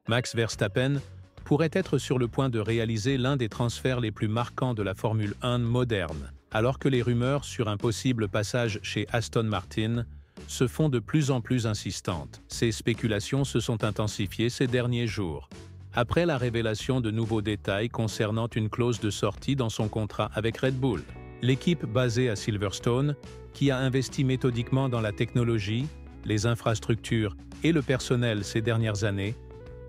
Max Verstappen pourrait être sur le point de réaliser l'un des transferts les plus marquants de la Formule 1 moderne, alors que les rumeurs sur un possible passage chez Aston Martin se font de plus en plus insistantes. Ces spéculations se sont intensifiées ces derniers jours, après la révélation de nouveaux détails concernant une clause de sortie dans son contrat avec Red Bull. L'équipe basée à Silverstone, qui a investi méthodiquement dans la technologie, les infrastructures et le personnel ces dernières années,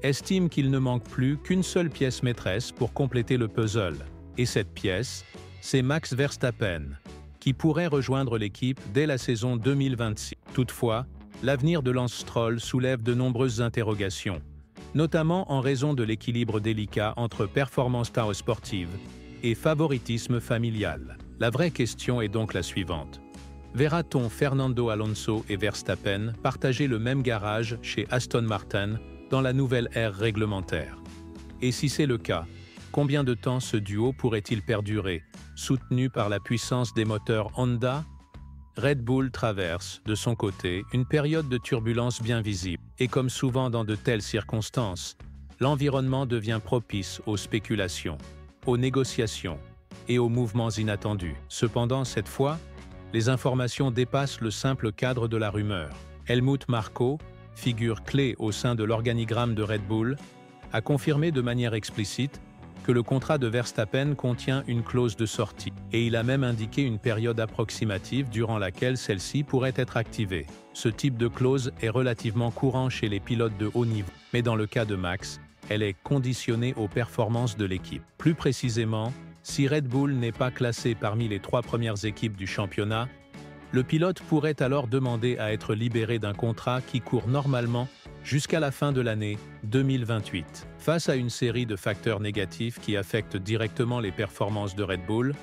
estime qu'il ne manque plus qu'une seule pièce maîtresse pour compléter le puzzle. Et cette pièce, c'est Max Verstappen, qui pourrait rejoindre l'équipe dès la saison 2026. Toutefois, l'avenir de Lance Stroll soulève de nombreuses interrogations, notamment en raison de l'équilibre délicat entre performance sportive et favoritisme familial. La vraie question est donc la suivante. Verra-t-on Fernando Alonso et Verstappen partager le même garage chez Aston Martin dans la nouvelle ère réglementaire? Et si c'est le cas, combien de temps ce duo pourrait-il perdurer, soutenu par la puissance des moteurs Honda? Red Bull traverse, de son côté, une période de turbulence bien visible, et comme souvent dans de telles circonstances, l'environnement devient propice aux spéculations, aux négociations et aux mouvements inattendus. Cependant, cette fois, les informations dépassent le simple cadre de la rumeur. Helmut Marko, figure clé au sein de l'organigramme de Red Bull, a confirmé de manière explicite que le contrat de Verstappen contient une clause de sortie, et il a même indiqué une période approximative durant laquelle celle-ci pourrait être activée. Ce type de clause est relativement courant chez les pilotes de haut niveau, mais dans le cas de Max, elle est conditionnée aux performances de l'équipe. Plus précisément, si Red Bull n'est pas classé parmi les 3 premières équipes du championnat, le pilote pourrait alors demander à être libéré d'un contrat qui court normalement jusqu'à la fin de l'année 2028. Face à une série de facteurs négatifs qui affectent directement les performances de Red Bull,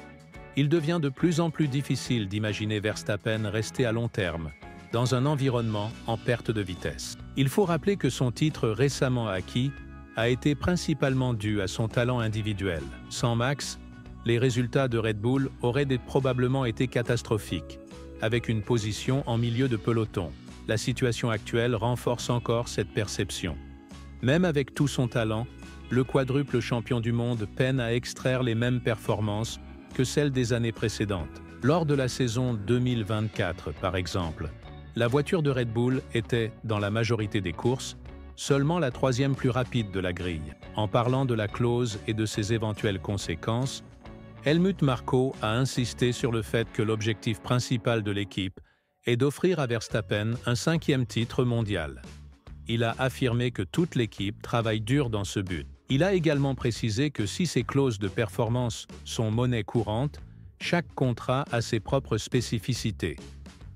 il devient de plus en plus difficile d'imaginer Verstappen rester à long terme dans un environnement en perte de vitesse. Il faut rappeler que son titre récemment acquis a été principalement dû à son talent individuel. Sans Max, les résultats de Red Bull auraient probablement été catastrophiques, avec une position en milieu de peloton. La situation actuelle renforce encore cette perception. Même avec tout son talent, le quadruple champion du monde peine à extraire les mêmes performances que celles des années précédentes. Lors de la saison 2024, par exemple, la voiture de Red Bull était, dans la majorité des courses, seulement la 3e plus rapide de la grille. En parlant de la clause et de ses éventuelles conséquences, Helmut Marko a insisté sur le fait que l'objectif principal de l'équipe est d'offrir à Verstappen un 5e titre mondial. Il a affirmé que toute l'équipe travaille dur dans ce but. Il a également précisé que si ces clauses de performance sont monnaie courante, chaque contrat a ses propres spécificités.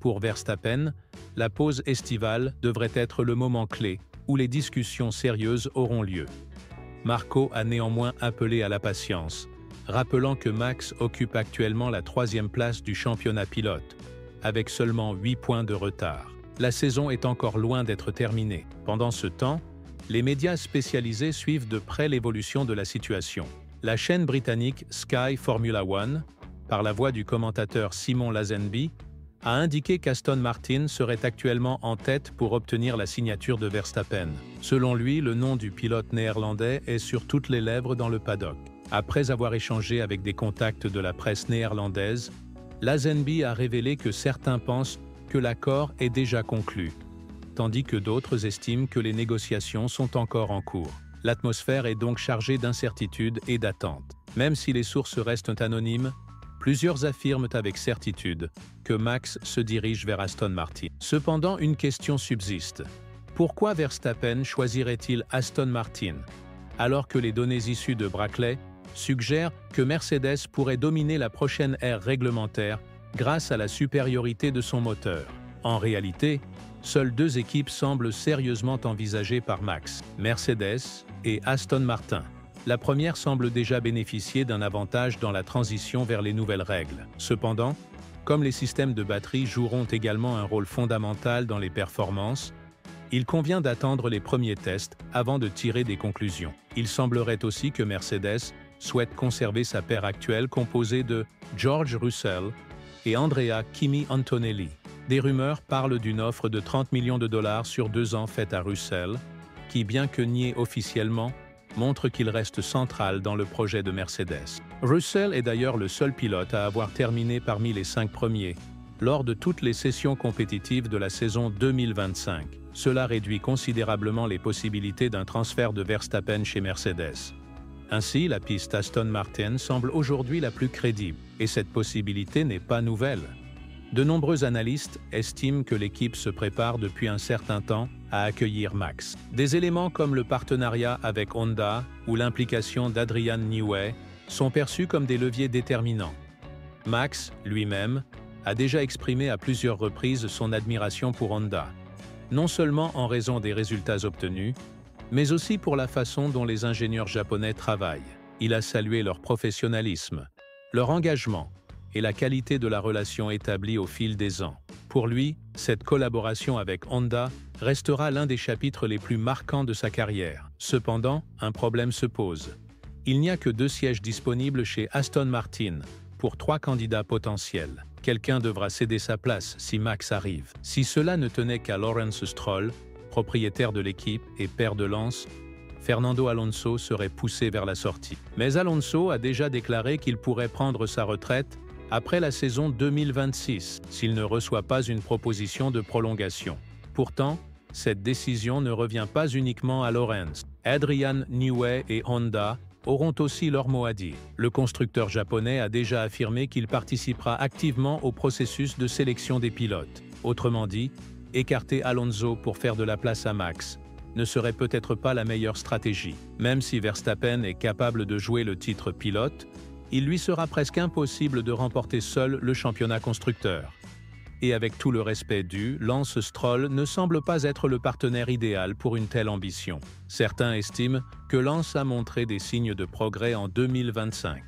Pour Verstappen, la pause estivale devrait être le moment clé où les discussions sérieuses auront lieu. Marko a néanmoins appelé à la patience, rappelant que Max occupe actuellement la 3e place du championnat pilote, avec seulement 8 points de retard. La saison est encore loin d'être terminée. Pendant ce temps, les médias spécialisés suivent de près l'évolution de la situation. La chaîne britannique Sky Formula One, par la voix du commentateur Simon Lazenby, a indiqué qu'Aston Martin serait actuellement en tête pour obtenir la signature de Verstappen. Selon lui, le nom du pilote néerlandais est sur toutes les lèvres dans le paddock. Après avoir échangé avec des contacts de la presse néerlandaise, Lazenby a révélé que certains pensent que l'accord est déjà conclu, tandis que d'autres estiment que les négociations sont encore en cours. L'atmosphère est donc chargée d'incertitude et d'attente. Même si les sources restent anonymes, plusieurs affirment avec certitude que Max se dirige vers Aston Martin. Cependant, une question subsiste. Pourquoi Verstappen choisirait-il Aston Martin, alors que les données issues de Brackley suggèrent que Mercedes pourrait dominer la prochaine ère réglementaire grâce à la supériorité de son moteur? En réalité, seules 2 équipes semblent sérieusement envisagées par Max, Mercedes et Aston Martin. La première semble déjà bénéficier d'un avantage dans la transition vers les nouvelles règles. Cependant, comme les systèmes de batterie joueront également un rôle fondamental dans les performances, il convient d'attendre les premiers tests avant de tirer des conclusions. Il semblerait aussi que Mercedes souhaite conserver sa paire actuelle composée de George Russell et Andrea Kimi Antonelli. Des rumeurs parlent d'une offre de $30 millions sur 2 ans faite à Russell, qui, bien que nié officiellement, montre qu'il reste central dans le projet de Mercedes. Russell est d'ailleurs le seul pilote à avoir terminé parmi les 5 premiers lors de toutes les sessions compétitives de la saison 2025. Cela réduit considérablement les possibilités d'un transfert de Verstappen chez Mercedes. Ainsi, la piste Aston Martin semble aujourd'hui la plus crédible, et cette possibilité n'est pas nouvelle. De nombreux analystes estiment que l'équipe se prépare depuis un certain temps à accueillir Max. Des éléments comme le partenariat avec Honda ou l'implication d'Adrian Newey sont perçus comme des leviers déterminants. Max, lui-même, a déjà exprimé à plusieurs reprises son admiration pour Honda, non seulement en raison des résultats obtenus, mais aussi pour la façon dont les ingénieurs japonais travaillent. Il a salué leur professionnalisme, leur engagement et la qualité de la relation établie au fil des ans. Pour lui, cette collaboration avec Honda restera l'un des chapitres les plus marquants de sa carrière. Cependant, un problème se pose. Il n'y a que 2 sièges disponibles chez Aston Martin pour 3 candidats potentiels. Quelqu'un devra céder sa place si Max arrive. Si cela ne tenait qu'à Lawrence Stroll, propriétaire de l'équipe et père de lance, Fernando Alonso serait poussé vers la sortie. Mais Alonso a déjà déclaré qu'il pourrait prendre sa retraite après la saison 2026 s'il ne reçoit pas une proposition de prolongation. Pourtant, cette décision ne revient pas uniquement à Lawrence. Adrian Newey et Honda auront aussi leur mot à dire. Le constructeur japonais a déjà affirmé qu'il participera activement au processus de sélection des pilotes. Autrement dit, écarter Alonso pour faire de la place à Max ne serait peut-être pas la meilleure stratégie. Même si Verstappen est capable de jouer le titre pilote, il lui sera presque impossible de remporter seul le championnat constructeur. Et avec tout le respect dû, Lance Stroll ne semble pas être le partenaire idéal pour une telle ambition. Certains estiment que Lance a montré des signes de progrès en 2025.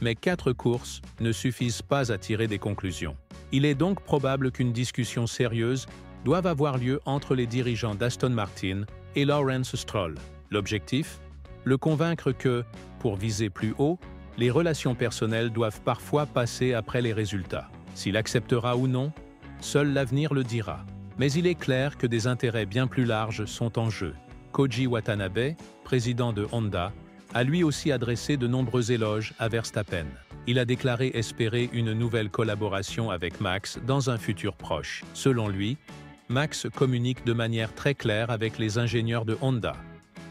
Mais 4 courses ne suffisent pas à tirer des conclusions. Il est donc probable qu'une discussion sérieuse doive avoir lieu entre les dirigeants d'Aston Martin et Lawrence Stroll. L'objectif ? Le convaincre que, pour viser plus haut, les relations personnelles doivent parfois passer après les résultats. S'il acceptera ou non, seul l'avenir le dira. Mais il est clair que des intérêts bien plus larges sont en jeu. Koji Watanabe, président de Honda, a lui aussi adressé de nombreux éloges à Verstappen. Il a déclaré espérer une nouvelle collaboration avec Max dans un futur proche. Selon lui, Max communique de manière très claire avec les ingénieurs de Honda,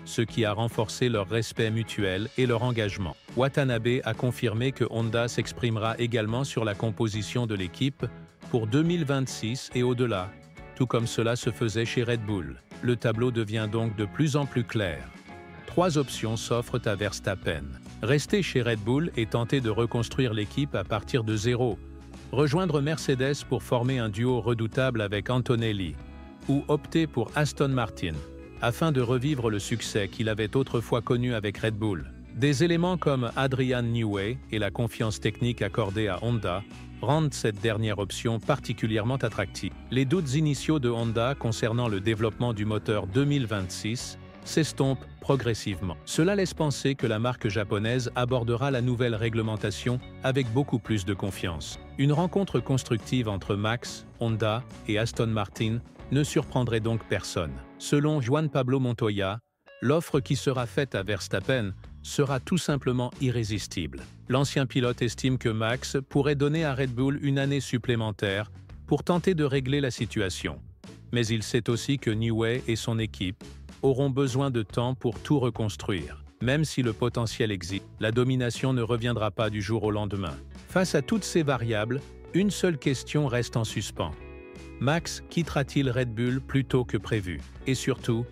ce qui a renforcé leur respect mutuel et leur engagement. Watanabe a confirmé que Honda s'exprimera également sur la composition de l'équipe pour 2026 et au-delà, tout comme cela se faisait chez Red Bull. Le tableau devient donc de plus en plus clair. 3 options s'offrent à Verstappen. Rester chez Red Bull et tenter de reconstruire l'équipe à partir de zéro, rejoindre Mercedes pour former un duo redoutable avec Antonelli, ou opter pour Aston Martin, afin de revivre le succès qu'il avait autrefois connu avec Red Bull. Des éléments comme Adrian Newey et la confiance technique accordée à Honda rendent cette dernière option particulièrement attractive. Les doutes initiaux de Honda concernant le développement du moteur 2026 s'estompent progressivement. Cela laisse penser que la marque japonaise abordera la nouvelle réglementation avec beaucoup plus de confiance. Une rencontre constructive entre Max, Honda et Aston Martin ne surprendrait donc personne. Selon Juan Pablo Montoya, l'offre qui sera faite à Verstappen sera tout simplement irrésistible. L'ancien pilote estime que Max pourrait donner à Red Bull une année supplémentaire pour tenter de régler la situation. Mais il sait aussi que Newey et son équipe auront besoin de temps pour tout reconstruire. Même si le potentiel existe, la domination ne reviendra pas du jour au lendemain. Face à toutes ces variables, une seule question reste en suspens. Max quittera-t-il Red Bull plus tôt que prévu? Et surtout,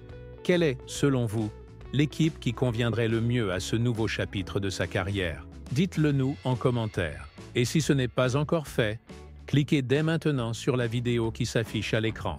quelle est, selon vous, l'équipe qui conviendrait le mieux à ce nouveau chapitre de sa carrière? Dites-le nous en commentaire. Et si ce n'est pas encore fait, cliquez dès maintenant sur la vidéo qui s'affiche à l'écran.